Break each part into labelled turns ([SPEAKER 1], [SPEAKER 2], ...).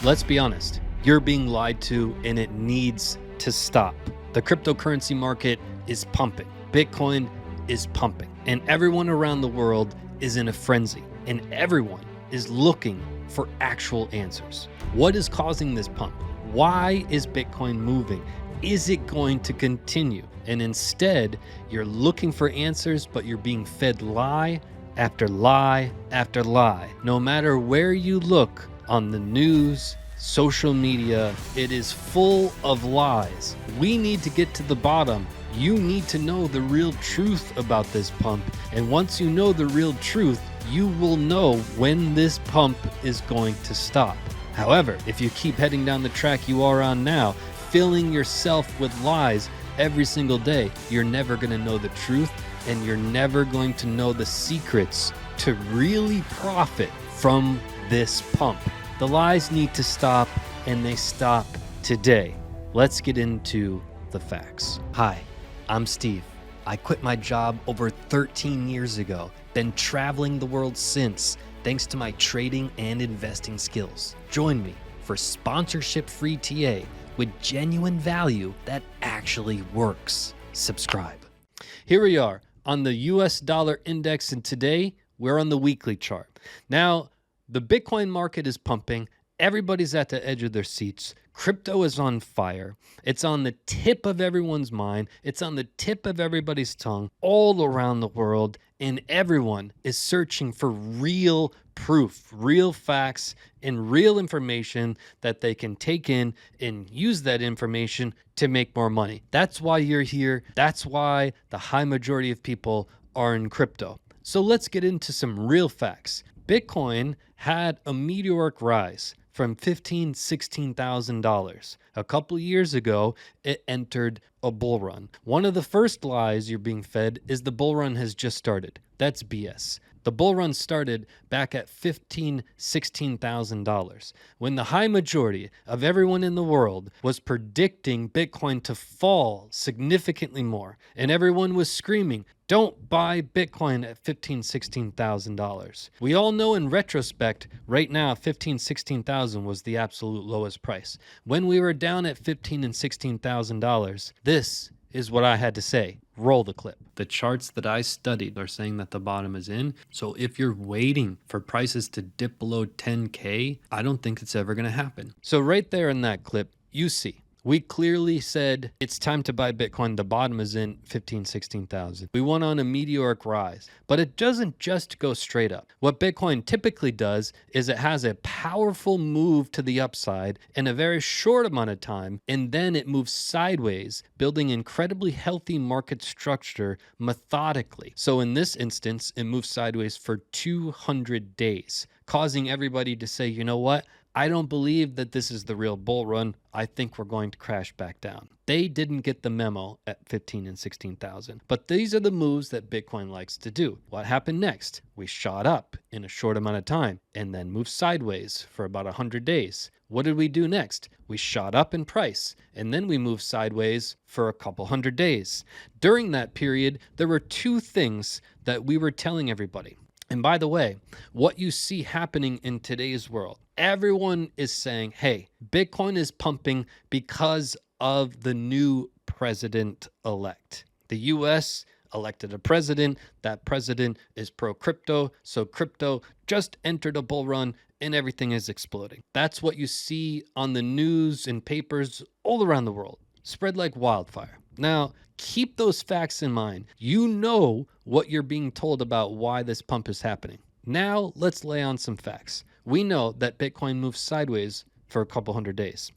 [SPEAKER 1] Let's be honest, you're being lied to and it needs to stop. The cryptocurrency market is pumping. Bitcoin is pumping. And everyone around the world is in a frenzy. And everyone is looking for actual answers. What is causing this pump? Why is Bitcoin moving? Is it going to continue? And instead, you're looking for answers, but you're being fed lie after lie after lie. No matter where you look on the news, social media, it is full of lies. We need to get to the bottom. You need to know the real truth about this pump. And once you know the real truth, you will know when this pump is going to stop. However, if you keep heading down the track you are on now, filling yourself with lies every single day, you're never going to know the truth, and you're never going to know the secrets to really profit from this pump. The lies need to stop, and they stop today. Let's get into the facts. Hi, I'm Steve. I quit my job over 13 years ago, been traveling the world since, thanks to my trading and investing skills. Join me for sponsorship-free TA with genuine value that actually works. Subscribe. Here we are on the US dollar index, and today we're on the weekly chart. Now, the Bitcoin market is pumping. Everybody's at the edge of their seats. Crypto is on fire. It's on the tip of everyone's mind. It's on the tip of everybody's tongue all around the world. And everyone is searching for real proof, real facts, and real information that they can take in and use that information to make more money. That's why you're here. That's why the high majority of people are in crypto. So let's get into some real facts. Bitcoin had a meteoric rise from $16,000. A couple years ago, it entered a bull run. One of the first lies you're being fed is the bull run has just started. That's BS. The bull run started back at $15,000, $16,000 when the high majority of everyone in the world was predicting Bitcoin to fall significantly more. And everyone was screaming, don't buy Bitcoin at $15,000, $16,000. We all know in retrospect, right now, $15,000, $16,000 was the absolute lowest price. When we were down at $15,000 and $16,000, this is what I had to say. Roll the clip. The charts that I studied are saying that the bottom is in. So if you're waiting for prices to dip below 10K, I don't think it's ever going to happen. So right there in that clip, you see, we clearly said it's time to buy Bitcoin. The bottom is in 15, 16,000. We went on a meteoric rise, but it doesn't just go straight up. What Bitcoin typically does is it has a powerful move to the upside in a very short amount of time, and then it moves sideways, building incredibly healthy market structure methodically. So in this instance, it moves sideways for 200 days, causing everybody to say, you know what? I don't believe that this is the real bull run. I think we're going to crash back down. They didn't get the memo at 15 and 16,000. But these are the moves that Bitcoin likes to do. What happened next? We shot up in a short amount of time and then moved sideways for about 100 days. What did we do next? We shot up in price and then we moved sideways for a couple hundred days. During that period, there were two things that we were telling everybody. And by the way, what you see happening in today's world, everyone is saying, hey, Bitcoin is pumping because of the new president-elect. The US elected a president. That president is pro-crypto. So crypto just entered a bull run and everything is exploding. That's what you see on the news and papers all around the world. Spread like wildfire. Now, keep those facts in mind. You know what you're being told about why this pump is happening. Now, let's lay on some facts. We know that Bitcoin moves sideways for a couple hundred days.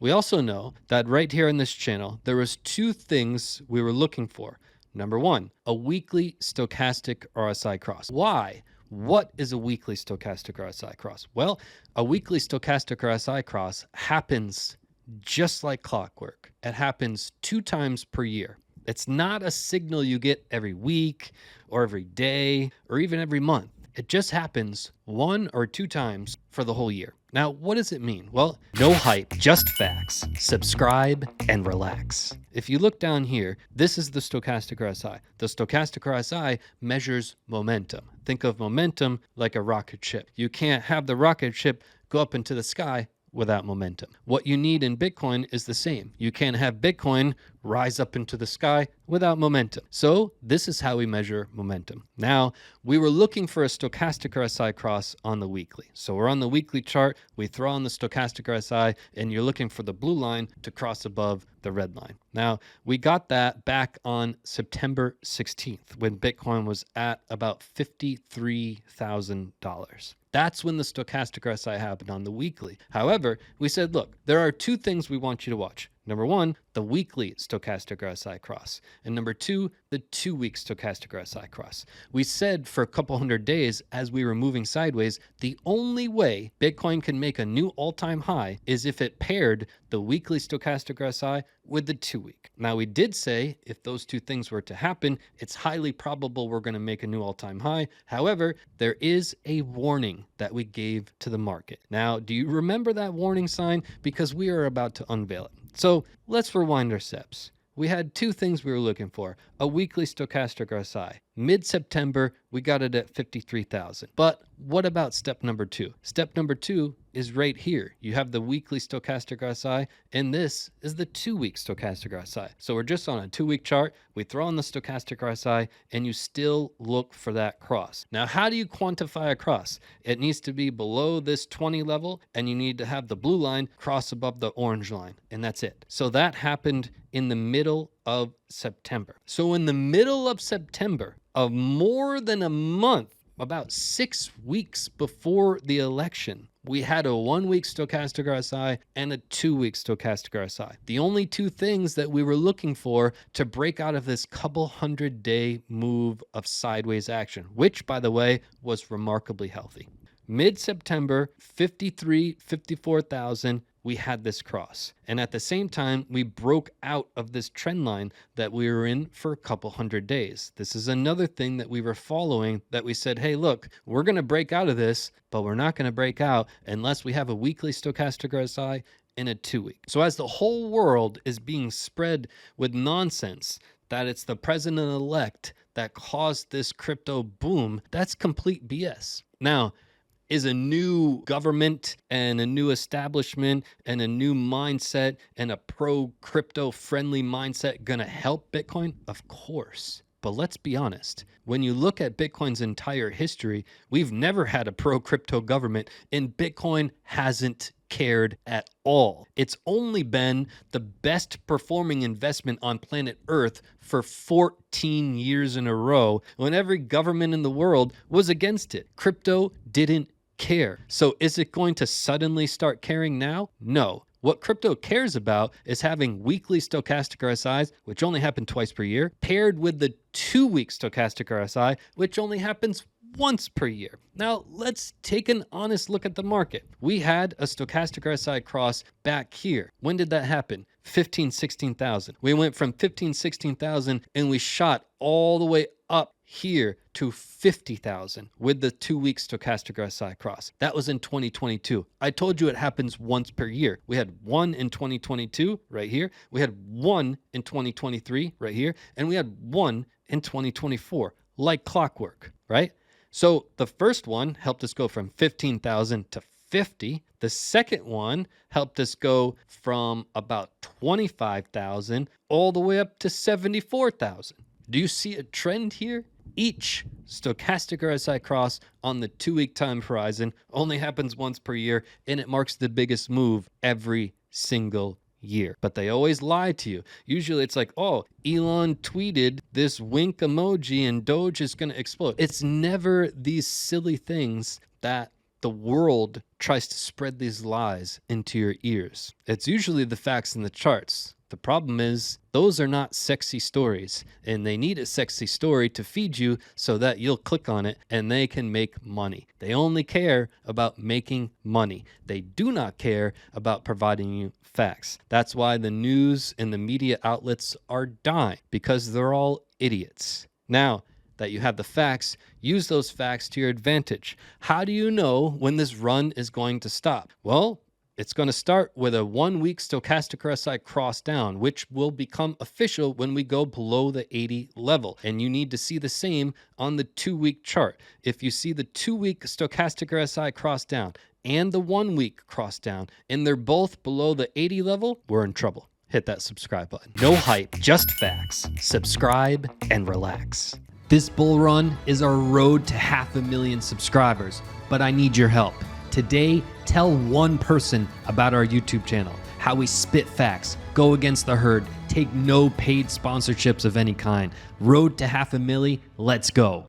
[SPEAKER 1] We also know that right here in this channel, there was two things we were looking for. Number one, a weekly stochastic RSI cross. Why? What is a weekly stochastic RSI cross? Well, a weekly stochastic RSI cross happens just like clockwork. It happens 2 times per year. It's not a signal you get every week or every day or even every month. It just happens 1 or 2 times for the whole year. Now, what does it mean? Well, no hype, just facts. Subscribe and relax. If you look down here, this is the stochastic RSI. The stochastic RSI measures momentum. Think of momentum like a rocket ship. You can't have the rocket ship go up into the sky without momentum. What you need in Bitcoin is the same. You can't have Bitcoin rise up into the sky without momentum. So this is how we measure momentum. Now, we were looking for a stochastic RSI cross on the weekly. So we're on the weekly chart, we throw on the stochastic RSI, and you're looking for the blue line to cross above the red line. Now, we got that back on September 16th when Bitcoin was at about $53,000. That's when the stochastic RSI happened on the weekly. However, we said, look, there are two things we want you to watch. Number one, the weekly stochastic RSI cross. And number two, the 2-week stochastic RSI cross. We said for a couple hundred days as we were moving sideways, the only way Bitcoin can make a new all-time high is if it paired the weekly stochastic RSI with the 2-week. Now, we did say if those two things were to happen, it's highly probable we're going to make a new all-time high. However, there is a warning that we gave to the market. Now, do you remember that warning sign? Because we are about to unveil it. So let's rewind our steps. We had two things we were looking for: a weekly stochastic RSI. Mid-September, we got it at 53,000. But what about step number two? Step number two is right here. You have the weekly stochastic RSI, and this is the 2-week stochastic RSI. So we're just on a 2-week chart. We throw on the stochastic RSI, and you still look for that cross. Now, how do you quantify a cross? It needs to be below this 20 level, and you need to have the blue line cross above the orange line, and that's it. So that happened in the middle of September. So in the middle of September, of more than a month, about 6 weeks before the election, we had a 1-week stochastic RSI and a 2-week stochastic RSI. The only two things that we were looking for to break out of this couple 100-day move of sideways action, which, by the way, was remarkably healthy. Mid-September, 54,000, we had this cross. And at the same time, we broke out of this trend line that we were in for a couple 100 days. This is another thing that we were following, that we said, hey, look, we're going to break out of this, but we're not going to break out unless we have a weekly stochastic RSI in a 2-week. So as the whole world is being spread with nonsense that it's the president-elect that caused this crypto boom, that's complete BS. Now, is a new government and a new establishment and a new mindset and a pro-crypto friendly mindset going to help Bitcoin? Of course. But let's be honest, when you look at Bitcoin's entire history, we've never had a pro-crypto government, and Bitcoin hasn't cared at all. It's only been the best performing investment on planet Earth for 14 years in a row when every government in the world was against it. Crypto didn't care. So is it going to suddenly start caring now? No. What crypto cares about is having weekly stochastic RSIs, which only happen twice per year, paired with the 2-week stochastic RSI, which only happens once per year. Now, let's take an honest look at the market. We had a stochastic RSI cross back here. When did that happen? 16,000. We went from 16,000 and we shot all the way up here to 50,000 with the 2-week stochastic RSI cross. That was in 2022. I told you it happens once per year. We had one in 2022 right here. We had one in 2023 right here. And we had one in 2024, like clockwork, right? So the first one helped us go from 15,000 to 50. The second one helped us go from about 25,000 all the way up to 74,000. Do you see a trend here? Each stochastic RSI cross on the 2-week time horizon only happens once per year, and it marks the biggest move every single year. But they always lie to you. Usually it's like, oh, Elon tweeted this wink emoji and Doge is going to explode. It's never these silly things that the world tries to spread these lies into your ears. It's usually the facts and the charts. The problem is those are not sexy stories, and they need a sexy story to feed you so that you'll click on it and they can make money. They only care about making money. They do not care about providing you facts. That's why the news and the media outlets are dying, because they're all idiots. Now that you have the facts, use those facts to your advantage. How do you know when this run is going to stop? Well, it's going to start with a 1-week stochastic RSI cross down, which will become official when we go below the 80 level. And you need to see the same on the 2-week chart. If you see the 2-week stochastic RSI cross down and the 1 week cross down, and they're both below the 80 level, we're in trouble. Hit that subscribe button. No hype, just facts. Subscribe and relax. This bull run is our road to 500,000 subscribers, but I need your help. Today, tell one person about our YouTube channel, how we spit facts, go against the herd, take no paid sponsorships of any kind. Road to 500,000, let's go.